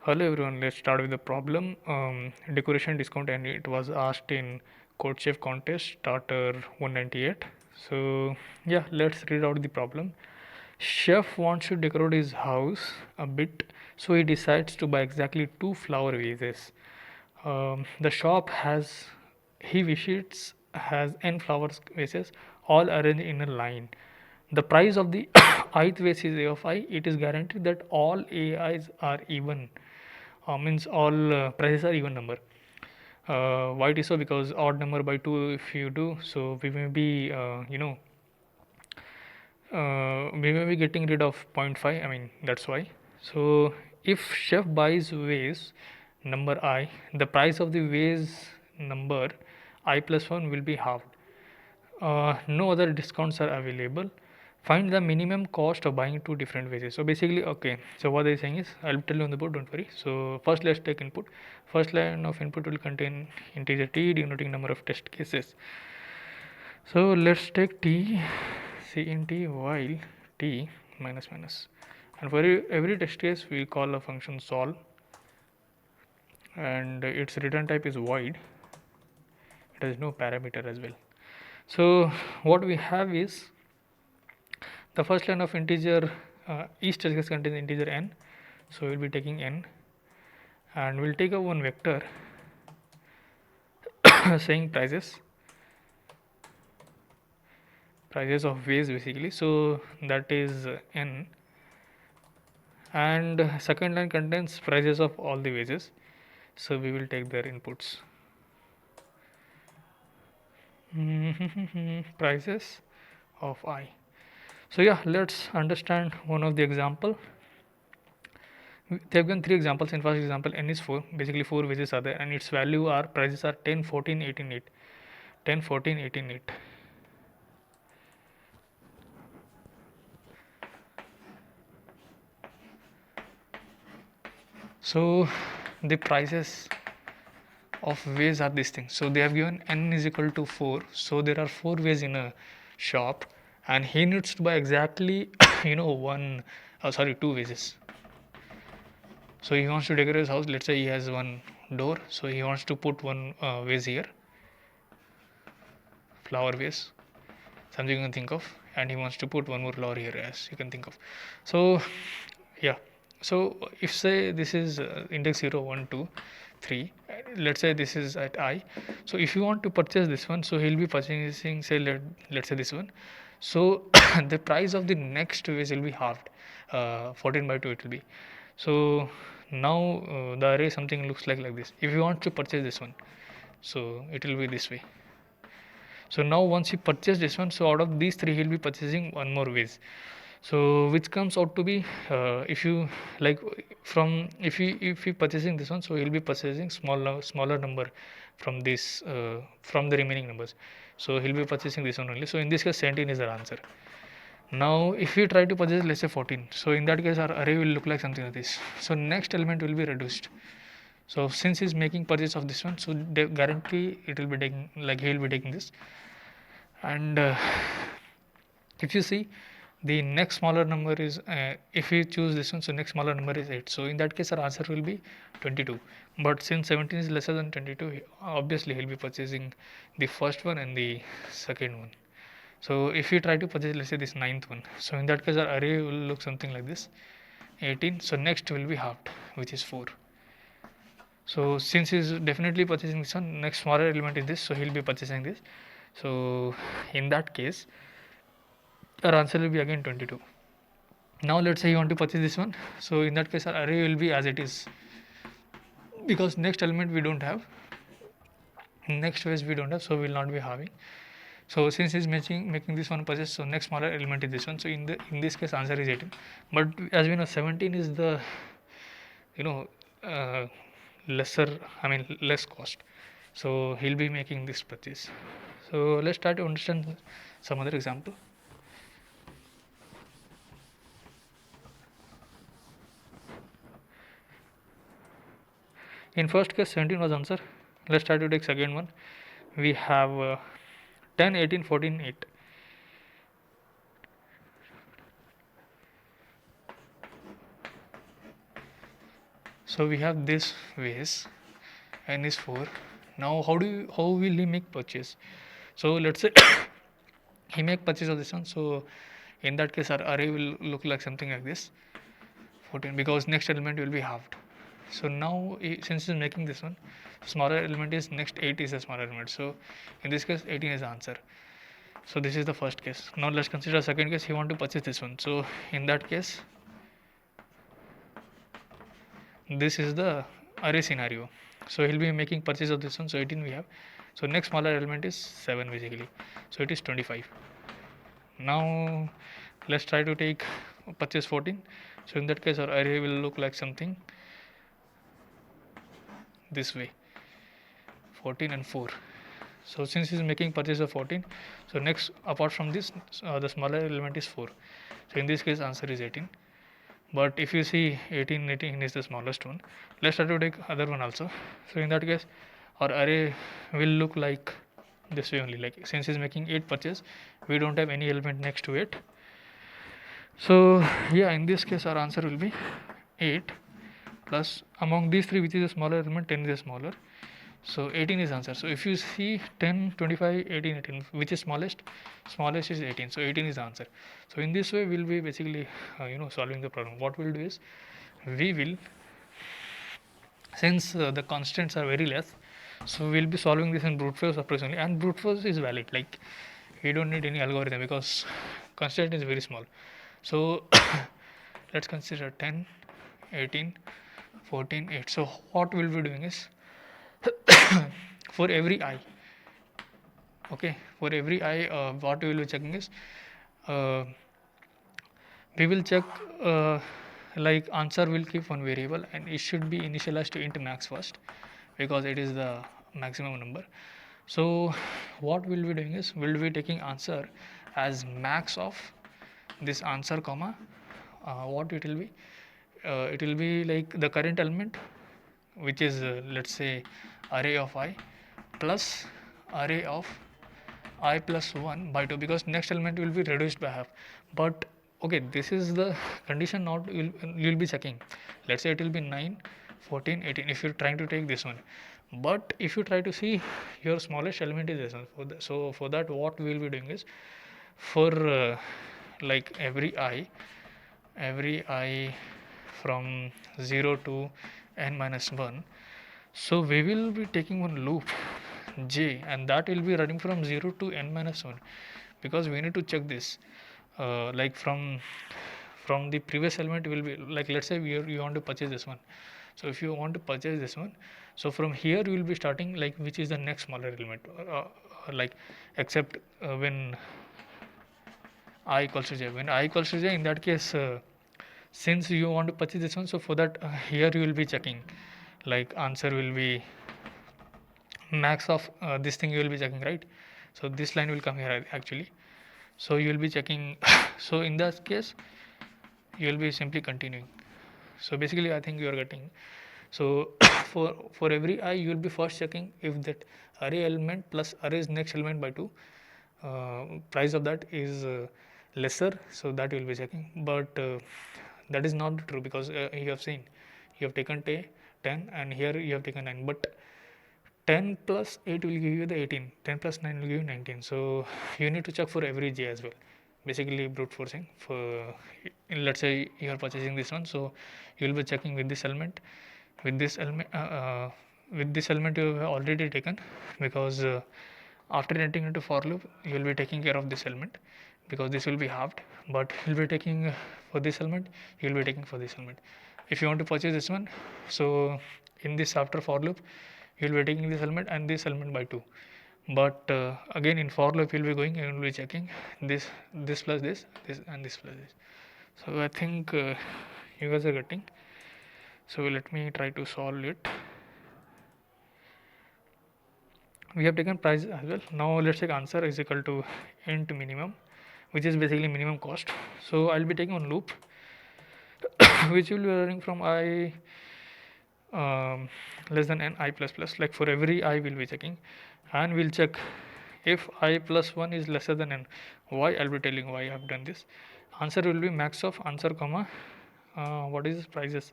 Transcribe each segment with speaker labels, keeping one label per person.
Speaker 1: Hello everyone, let's start with the problem. Decoration discount, and it was asked in codechef contest starter 198. So yeah, let's read out the problem. Chef wants to decorate his house a bit, so he decides to buy exactly two flower vases. The shop he visits has n flowers vases all arranged in a line. The price of the ith vase is a of I. It is guaranteed that all ai's are even, means all prices are even number. Why it is so? Because odd number by 2 if you do, so we may be we may be getting rid of zero point 0.5. I mean, that's why. So if chef buys vase number I, the price of the vase number I plus 1 will be halved. No other discounts are available. Find the minimum cost of buying two different vases. So basically, okay, so what they're saying is, I'll tell you on the board, don't worry. So first let's take input. First line of input will contain integer t denoting number of test cases. So let's take t, cint while t minus minus, and for every test case we call a function solve, and its return type is void. It has no parameter as well. So what we have is the first line of integer, each test case contains integer n, so we'll be taking n, and we'll take a one vector saying prices of vase basically, so that is n, and second line contains prices of all the vases, so we will take their inputs. Prices of I. So yeah, let's understand one of the example. They have given three examples. In first example, n is 4, basically 4 vases are there, and its value are prices are 10, 14, 18, 8. 10, 14, 18, 8. So the prices of vase are this thing. So they have given n is equal to 4, so there are 4 vases in a shop, and he needs to buy exactly two vases. So he wants to decorate his house. Let's say he has one door, so he wants to put one vase here, flower vase, something you can think of, and he wants to put one more flower here, as you can think of. So yeah, so if say this is index 0, 1, 2, 3, let's say this is at I. So if you want to purchase this one, so he'll be purchasing, say let's say this one. So the price of the next vase will be halved, 14 by 2 it will be. So now the array something looks like this. If you want to purchase this one, so it will be this way. So now once he purchased this one, so out of these three he'll be purchasing one more vase, so which comes out to be, if you like, from if he purchasing this one, so he'll be purchasing smaller number from this, from the remaining numbers, so he'll be purchasing this one only. So in this case 17 is the answer. Now if we try to purchase, let's say 14, so in that case our array will look like something like this. So next element will be reduced. So since he's making purchase of this one, so guarantee it will be taking, like he will be taking this, and if you see the next smaller number is, if we choose this one, so next smaller number is 8, so in that case our answer will be 22. But since 17 is lesser than 22, obviously he'll be purchasing the first one and the second one. So if we try to purchase, let's say this ninth one, so in that case our array will look something like this, 18, so next will be halved, which is 4. So since he's definitely purchasing this one, next smaller element is this, so he'll be purchasing this. So in that case our answer will be again 22. Now let's say you want to purchase this one, so in that case our array will be as it is, because next element we don't have, next phase we don't have, so we will not be having. So since he's making this one purchase, so next smaller element is this one, so in this case answer is 18. But as we know 17 is the, you know uh, less cost, so he'll be making this purchase. So let's try to understand some other example. In first case 17 was answer. Let's try to take second one. We have 10, 18, 14, 8. So we have this ways, n is 4. Now how will he make purchase? So let's say he make purchase of this one. So in that case our array will look like something like this, 14, because next element will be halved. So now since he's making this one, smaller element is next 8 is a smaller element. So in this case 18 is the answer. So this is the first case. Now let's consider a second case. He want to purchase this one. So in that case, this is the array scenario. So he'll be making purchase of this one. So 18 we have. So next smaller element is 7 basically. So it is 25. Now let's try to take purchase 14. So in that case our array will look like something this way, 14 and 4. So since he's making purchase of 14, so next apart from this the smaller element is 4. So in this case answer is 18. But if you see 18 is the smallest one. Let's try to take other one also. So in that case our array will look like this way only, like since he's making 8 purchase, we don't have any element next to it. So yeah, in this case our answer will be 8 plus among these three which is a smaller element, 10 is a smaller. So 18 is answer. So if you see 10, 25, 18, 18, which is smallest is 18. So 18 is the answer. So in this way we'll be basically solving the problem. What we'll do is we will, since the constants are very less, so we'll be solving this in brute force approximately, and brute force is valid, like we don't need any algorithm because constant is very small. So let's consider 10, 18, 14, 8. So what we'll be doing is for every I, okay, for every I, what we will be checking is uh, we will check like answer will keep one variable and it should be initialized to int max first because it is the maximum number. So what we'll be doing is we'll be taking answer as max of this answer comma what it will be like the current element, which is let's say array of I plus array of I plus 1 by 2, because next element will be reduced by half. But okay, this is the condition not you'll be checking. Let's say it will be 9, 14, 18 if you're trying to take this one. But if you try to see your smallest element is this one, so for that what we will be doing is for like every I from 0 to n minus 1, so we will be taking one loop j, and that will be running from 0 to n minus 1 because we need to check this like from the previous element will be like, let's say you want to purchase this one. So if you want to purchase this one, so from here you will be starting like which is the next smaller element like except when I equals to j. When I equals to j, in that case since you want to purchase this one, so for that here you will be checking like answer will be max of this thing you will be checking, right? So this line will come here actually. So you will be checking so in that case you will be simply continuing. So basically I think you are getting. So for every I you will be first checking if that array element plus array's next element by 2 price of that is lesser, so that you will be checking. But that is not true because you have seen you have taken 10 and here you have taken 9, but 10 plus 8 will give you the 18, 10 plus 9 will give you 19. So you need to check for every j as well, basically brute forcing. For let's say you are purchasing this one, so you will be checking with this element, with this element with this element you have already taken, because after entering into for loop you will be taking care of this element because this will be halved, but you will be taking for this element, you will be taking for this element. If you want to purchase this one, so in this after for loop you will be taking this element and this element by 2, but again in for loop you will be going and you will be checking this plus this and this plus this. So I think you guys are getting. So let me try to solve it. We have taken price as well. Now let's take answer is equal to int minimum, which is basically minimum cost. So I'll be taking one loop which will be running from I less than n I plus plus, like for every I will be checking, and we'll check if I plus 1 is lesser than n. Why? I'll be telling why I have done this. Answer will be max of answer comma what is prices?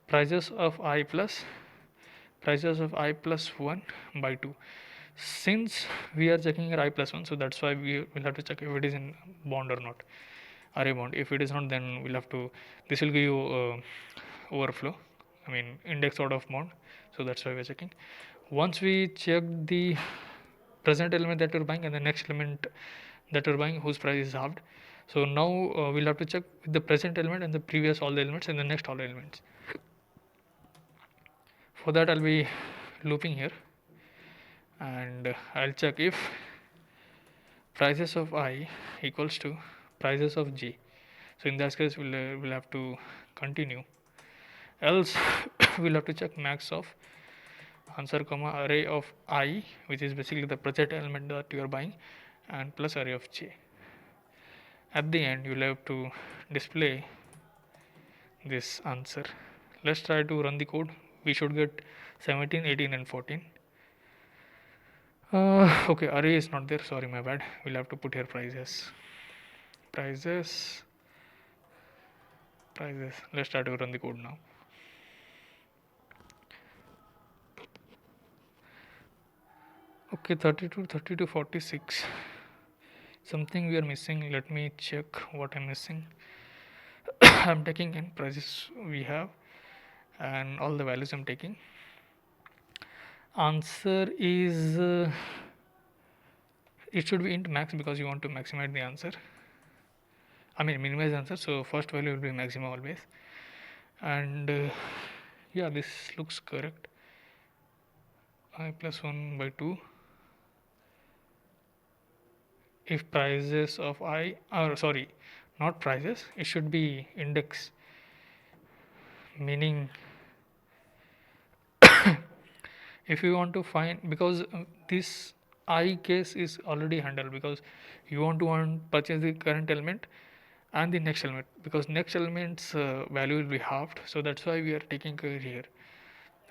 Speaker 1: Prices of I plus prices of I plus 1 by 2. Since we are checking here I plus 1, so that's why we will have to check if it is in bond or not, array bond. If it is not, then we'll have to, this will give you overflow, I mean index out of bond, so that's why we're checking. Once we check the present element that you're buying and the next element that you're buying whose price is halved, so now we'll have to check with the present element and the previous all the elements and the next all the elements. For that I'll be looping here, and I'll check if prices of I equals to prices of J. So in that case we'll have to continue, else we'll have to check max of answer comma array of I, which is basically the present element that you are buying, and plus array of J. At the end you'll have to display this answer. Let's try to run the code. We should get 17, 18 and 14. Okay, array is not there, sorry, my bad. We'll have to put here prices. Let's try to run the code now. Okay, 32, 32, 46. Something we are missing. Let me check what I'm missing. I'm taking in prices we have and all the values I'm taking. Answer is it should be int max because you want to maximize the answer, I mean minimize the answer, so first value will be maximum always. And yeah, this looks correct. I plus 1 by 2 if prices of I, or sorry, not prices, it should be index, meaning if you want to find, because this I case is already handled, because you want to purchase the current element and the next element, because next element's value will be halved, so that's why we are taking care here.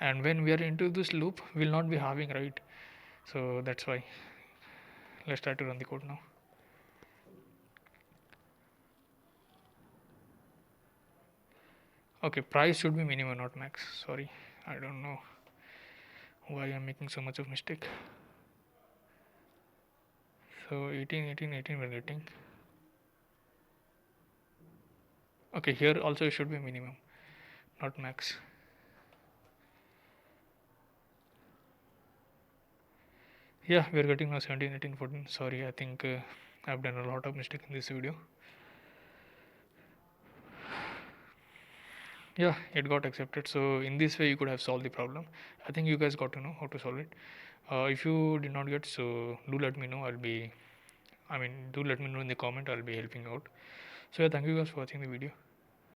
Speaker 1: And when we are into this loop we will not be having, right? So that's why. Let's try to run the code now. Okay, price should be minimum, not max. Sorry, I don't know why I'm making so much of mistake. So 18, 18, 18 we're getting. Okay, here also it should be minimum, not max. Yeah, we're getting now 17, 18, 14. Sorry, I think I've done a lot of mistake in this video. Yeah, it got accepted. So in this way you could have solved the problem. I think you guys got to know how to solve it. If you did not get, so do let me know. Do let me know in the comment. I'll be helping out. So yeah, thank you guys for watching the video.